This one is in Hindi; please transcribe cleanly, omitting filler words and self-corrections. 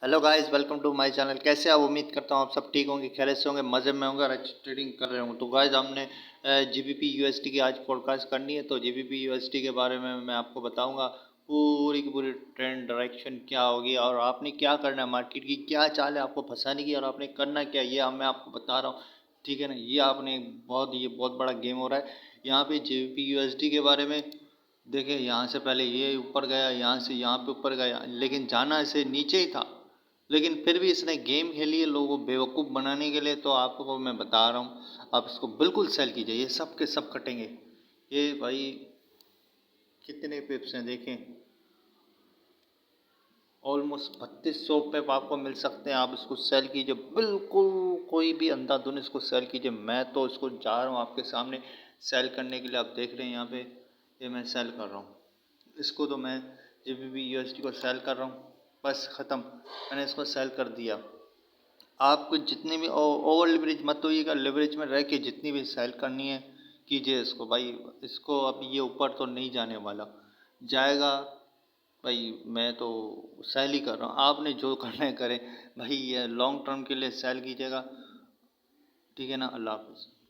Hello guys, welcome to my channel. कैसे आप? उम्मीद करता हूँ आप सब ठीक होंगे, खैरियत से होंगे, मज़े में होंगे और अच्छी ट्रेडिंग कर रहे होंगे। तो गाइस, हमने जीबीपी यूएसडी की आज पॉडकास्ट करनी है। तो जीबीपी यूएसडी के बारे में मैं आपको बताऊंगा पूरी की पूरी ट्रेंड डायरेक्शन क्या होगी और आपने क्या करना है, मार्केट की क्या चाल है आपको फंसाने की और आपने करना क्या, ये मैं आपको बता रहा हूँ। ठीक है ना? ये बहुत बड़ा गेम हो रहा है यहाँ पे जीबीपी यूएसडी के बारे में। देखिए, यहाँ से पहले ये ऊपर गया, यहाँ से यहाँ पे ऊपर गया, लेकिन जाना इसे नीचे ही था। लेकिन फिर भी इसने गेम खेली है लोगों को बेवकूफ़ बनाने के लिए। तो आपको मैं बता रहा हूँ, आप इसको बिल्कुल सेल कीजिए, ये सब के सब कटेंगे। ये भाई कितने पिप्स हैं देखें, ऑलमोस्ट 3200 पिप आपको मिल सकते हैं। आप इसको सेल कीजिए बिल्कुल, कोई भी अंधाधुन इसको सेल कीजिए। मैं तो इसको जा रहा हूँ आपके सामने सेल करने के लिए। आप देख रहे हैं यहाँ पे, ये मैं सेल कर रहा हूँ इसको। तो मैं जब भी यूएसडी को सेल कर रहा हूँ, बस ख़त्म, मैंने इसको सेल कर दिया। आपको जितनी भी ओवर लिवरेज मत होइएगा, लिवरेज में रह के जितनी भी सेल करनी है कीजिए इसको भाई। इसको अब ये ऊपर तो नहीं जाने वाला, जाएगा भाई। मैं तो सेल ही कर रहा हूँ, आपने जो करना है करें भाई। ये लॉन्ग टर्म के लिए सेल कीजिएगा, ठीक है ना? अल्लाह हाफिज़।